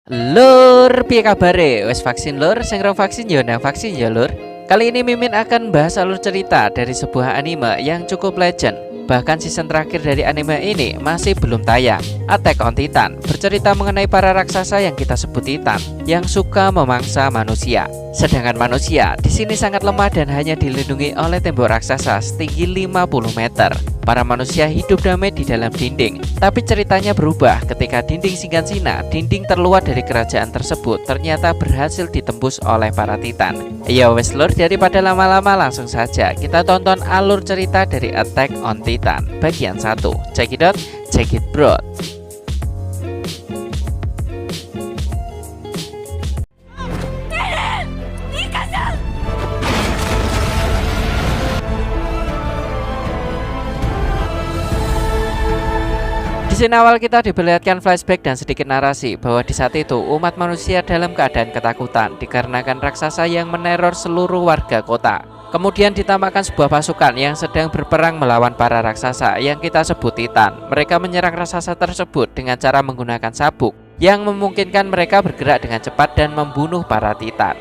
Lur, piye kabare? Wes vaksin lur, sing ora vaksin yo nang vaksin ya lur. Kali ini Mimin akan bahas alur cerita dari sebuah anime yang cukup legend. Bahkan season terakhir dari anime ini masih belum tayang. Attack on Titan bercerita mengenai para raksasa yang kita sebut Titan yang suka memangsa manusia. Sedangkan manusia di sini sangat lemah dan hanya dilindungi oleh tembok raksasa setinggi 50 meter. Para manusia hidup damai di dalam dinding. Tapi ceritanya berubah ketika dinding Shiganshina, dinding terluar dari kerajaan tersebut, ternyata berhasil ditembus oleh para Titan. Ya wes lur, daripada lama-lama langsung saja kita tonton alur cerita dari Attack on Titan bagian 1. Check it out, check it bro. Di sini awal kita diperlihatkan flashback dan sedikit narasi bahwa di saat itu umat manusia dalam keadaan ketakutan dikarenakan raksasa yang meneror seluruh warga kota. Kemudian ditambahkan sebuah pasukan yang sedang berperang melawan para raksasa yang kita sebut Titan. Mereka menyerang raksasa tersebut dengan cara menggunakan sabuk yang memungkinkan mereka bergerak dengan cepat dan membunuh para Titan.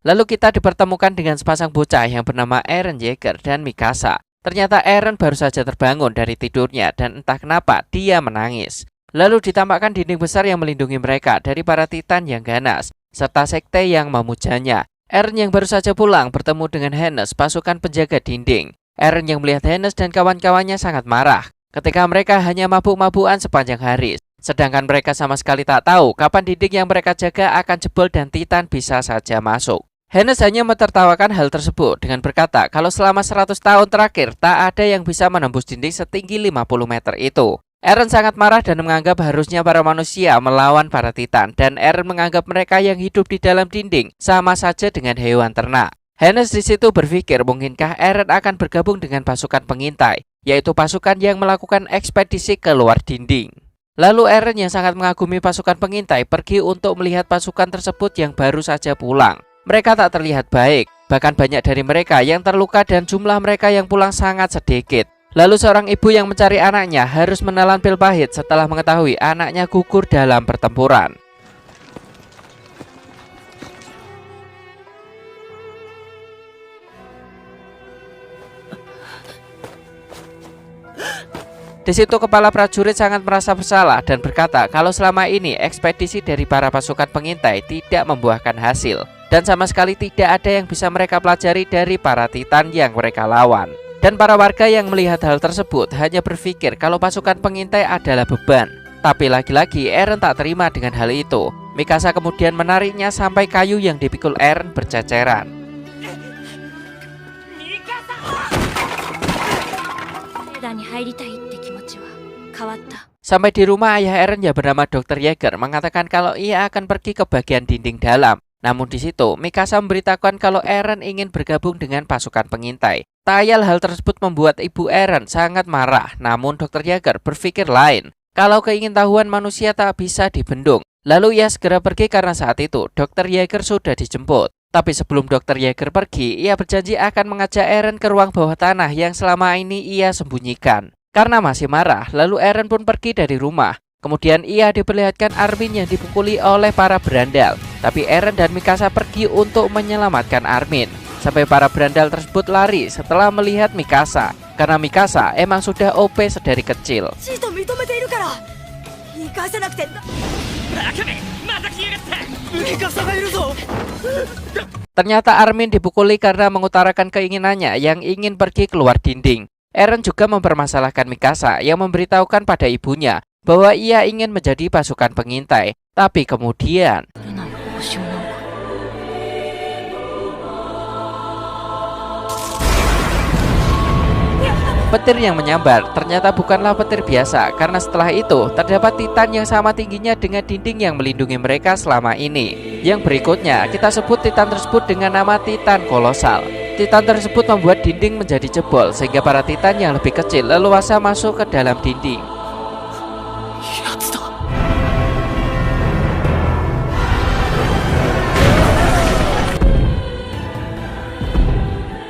Lalu kita dipertemukan dengan sepasang bocah yang bernama Eren Yeager dan Mikasa. Ternyata Eren baru saja terbangun dari tidurnya dan entah kenapa dia menangis. Lalu ditambahkan dinding besar yang melindungi mereka dari para Titan yang ganas, serta sekte yang memujanya. Eren yang baru saja pulang bertemu dengan Hannes, pasukan penjaga dinding. Eren yang melihat Hannes dan kawan-kawannya sangat marah ketika mereka hanya mabuk-mabukan sepanjang hari. Sedangkan mereka sama sekali tak tahu kapan dinding yang mereka jaga akan jebol dan Titan bisa saja masuk. Hannes hanya menertawakan hal tersebut dengan berkata kalau selama 100 tahun terakhir tak ada yang bisa menembus dinding setinggi 50 meter itu. Eren sangat marah dan menganggap harusnya para manusia melawan para Titan, dan Eren menganggap mereka yang hidup di dalam dinding sama saja dengan hewan ternak. Hannes di situ berpikir mungkinkah Eren akan bergabung dengan pasukan pengintai, yaitu pasukan yang melakukan ekspedisi ke luar dinding. Lalu Eren yang sangat mengagumi pasukan pengintai pergi untuk melihat pasukan tersebut yang baru saja pulang. Mereka tak terlihat baik, bahkan banyak dari mereka yang terluka dan jumlah mereka yang pulang sangat sedikit. Lalu seorang ibu yang mencari anaknya harus menelan pil pahit setelah mengetahui anaknya gugur dalam pertempuran. Di situ kepala prajurit sangat merasa bersalah dan berkata kalau selama ini ekspedisi dari para pasukan pengintai tidak membuahkan hasil. Dan sama sekali tidak ada yang bisa mereka pelajari dari para Titan yang mereka lawan. Dan para warga yang melihat hal tersebut hanya berpikir kalau pasukan pengintai adalah beban. Tapi lagi-lagi Eren tak terima dengan hal itu. Mikasa kemudian menariknya sampai kayu yang dipikul Eren berceceran. Sampai di rumah ayah Eren yang bernama Dr. Yeager mengatakan kalau ia akan pergi ke bagian dinding dalam. Namun di situ Mikasa memberitahukan kalau Eren ingin bergabung dengan pasukan pengintai. Tayal hal tersebut membuat ibu Eren sangat marah. Namun Dr. Yeager berpikir lain. Kalau keingintahuan manusia tak bisa dibendung. Lalu ia segera pergi karena saat itu Dr. Yeager sudah dijemput. Tapi sebelum Dr. Yeager pergi, ia berjanji akan mengajak Eren ke ruang bawah tanah yang selama ini ia sembunyikan. Karena masih marah, lalu Eren pun pergi dari rumah. Kemudian ia diperlihatkan Armin yang dipukuli oleh para berandal. Tapi Eren dan Mikasa pergi untuk menyelamatkan Armin. Sampai para berandal tersebut lari setelah melihat Mikasa. Karena Mikasa emang sudah OP sedari kecil. Ternyata Armin dipukuli karena mengutarakan keinginannya yang ingin pergi keluar dinding. Eren juga mempermasalahkan Mikasa yang memberitahukan pada ibunya bahwa ia ingin menjadi pasukan pengintai. Tapi kemudian petir yang menyambar ternyata bukanlah petir biasa, karena setelah itu terdapat Titan yang sama tingginya dengan dinding yang melindungi mereka selama ini. Yang berikutnya kita sebut Titan tersebut dengan nama Titan kolosal. Titan tersebut membuat dinding menjadi jebol sehingga para Titan yang lebih kecil leluasa masuk ke dalam dinding.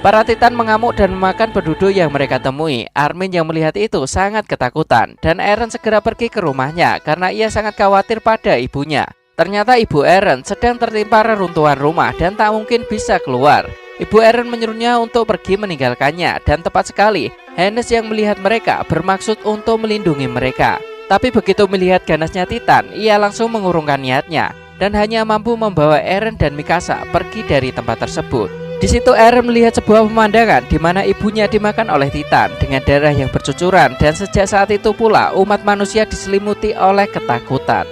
Para Titan mengamuk dan memakan penduduk yang mereka temui. Armin yang melihat itu sangat ketakutan dan Eren segera pergi ke rumahnya karena ia sangat khawatir pada ibunya. Ternyata ibu Eren sedang tertimpa reruntuhan rumah dan tak mungkin bisa keluar. Ibu Eren menyuruhnya untuk pergi meninggalkannya dan tepat sekali Hannes yang melihat mereka bermaksud untuk melindungi mereka. Tapi begitu melihat ganasnya Titan, ia langsung mengurungkan niatnya dan hanya mampu membawa Eren dan Mikasa pergi dari tempat tersebut. Di situ Eren melihat sebuah pemandangan di mana ibunya dimakan oleh Titan dengan darah yang bercucuran dan sejak saat itu pula umat manusia diselimuti oleh ketakutan.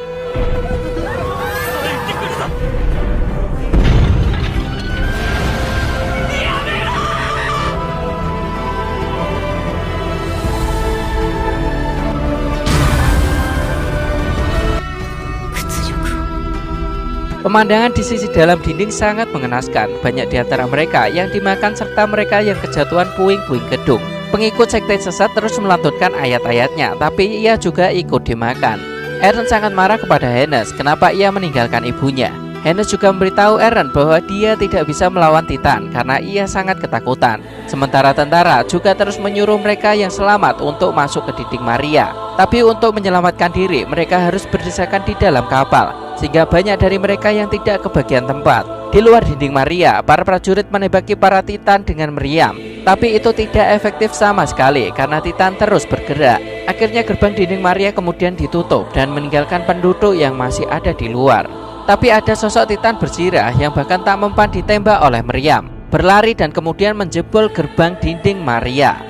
Pemandangan di sisi dalam dinding sangat mengenaskan. Banyak di antara mereka yang dimakan serta mereka yang kejatuhan puing-puing gedung. Pengikut sekte sesat terus melantunkan ayat-ayatnya, tapi ia juga ikut dimakan. Eren sangat marah kepada Hannes kenapa ia meninggalkan ibunya. Hannes juga memberitahu Eren bahwa dia tidak bisa melawan Titan karena ia sangat ketakutan. Sementara tentara juga terus menyuruh mereka yang selamat untuk masuk ke dinding Maria. Tapi untuk menyelamatkan diri, mereka harus berdesakan di dalam kapal, sehingga banyak dari mereka yang tidak kebagian tempat. Di luar dinding Maria, para prajurit menembaki para Titan dengan meriam. Tapi itu tidak efektif sama sekali karena Titan terus bergerak. Akhirnya gerbang dinding Maria kemudian ditutup dan meninggalkan penduduk yang masih ada di luar. Tapi ada sosok Titan berzirah yang bahkan tak mempan ditembak oleh meriam, berlari dan kemudian menjebol gerbang dinding Maria.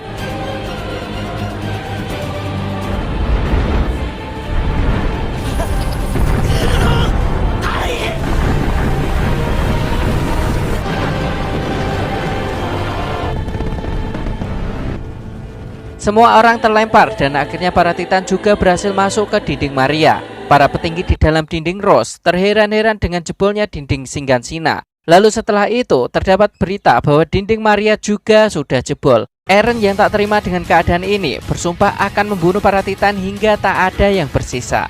Semua orang terlempar dan akhirnya para Titan juga berhasil masuk ke dinding Maria. Para petinggi di dalam dinding Rose terheran-heran dengan jebolnya dinding Singgansina. Lalu setelah itu terdapat berita bahwa dinding Maria juga sudah jebol. Eren yang tak terima dengan keadaan ini bersumpah akan membunuh para Titan hingga tak ada yang bersisa.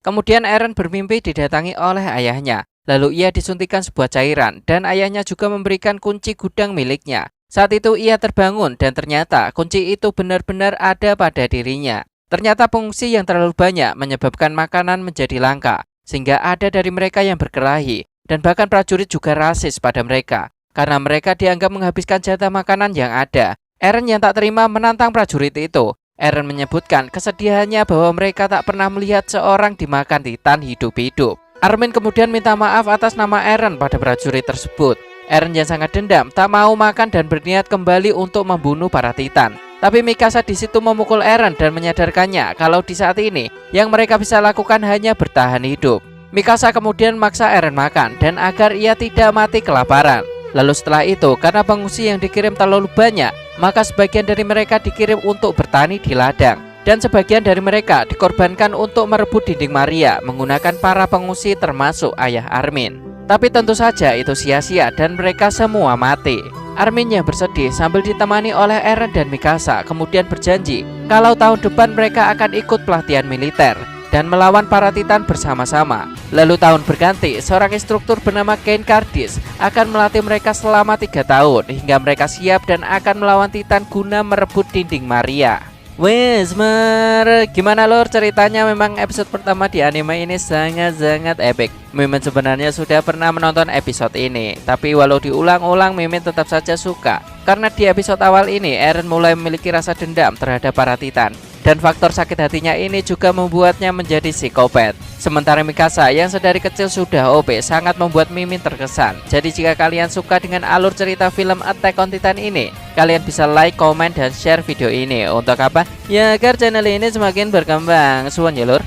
Kemudian Eren bermimpi didatangi oleh ayahnya. Lalu ia disuntikan sebuah cairan dan ayahnya juga memberikan kunci gudang miliknya. Saat itu ia terbangun dan ternyata kunci itu benar-benar ada pada dirinya. Ternyata pengungsi yang terlalu banyak menyebabkan makanan menjadi langka, sehingga ada dari mereka yang berkelahi dan bahkan prajurit juga rasis pada mereka karena mereka dianggap menghabiskan jatah makanan yang ada. Eren yang tak terima menantang prajurit itu. Eren menyebutkan kesedihannya bahwa mereka tak pernah melihat seorang dimakan Titan hidup-hidup. Armin kemudian minta maaf atas nama Eren pada prajurit tersebut. Eren yang sangat dendam tak mau makan dan berniat kembali untuk membunuh para Titan. Tapi Mikasa di situ memukul Eren dan menyadarkannya kalau di saat ini yang mereka bisa lakukan hanya bertahan hidup. Mikasa kemudian memaksa Eren makan dan agar ia tidak mati kelaparan. Lalu setelah itu karena pengungsi yang dikirim terlalu banyak, maka sebagian dari mereka dikirim untuk bertani di ladang. Dan sebagian dari mereka dikorbankan untuk merebut dinding Maria menggunakan para pengungsi termasuk ayah Armin. Tapi tentu saja itu sia-sia dan mereka semua mati. Armin yang bersedih sambil ditemani oleh Eren dan Mikasa kemudian berjanji kalau tahun depan mereka akan ikut pelatihan militer dan melawan para Titan bersama-sama. Lalu tahun berganti, seorang instruktur bernama Kain Kardis akan melatih mereka selama 3 tahun hingga mereka siap dan akan melawan Titan guna merebut dinding Maria. Wes gimana lor ceritanya? Memang episode pertama di anime ini sangat-sangat epic. Mimin sebenarnya sudah pernah menonton episode ini, tapi walau diulang-ulang Mimin tetap saja suka. Karena di episode awal ini Eren mulai memiliki rasa dendam terhadap para Titan. Dan faktor sakit hatinya ini juga membuatnya menjadi psikopat. Sementara Mikasa yang sedari kecil sudah OP sangat membuat Mimin terkesan. Jadi jika kalian suka dengan alur cerita film Attack on Titan ini, kalian bisa like, komen, dan share video ini. Untuk apa? Ya agar channel ini semakin berkembang. Suwun ya lur.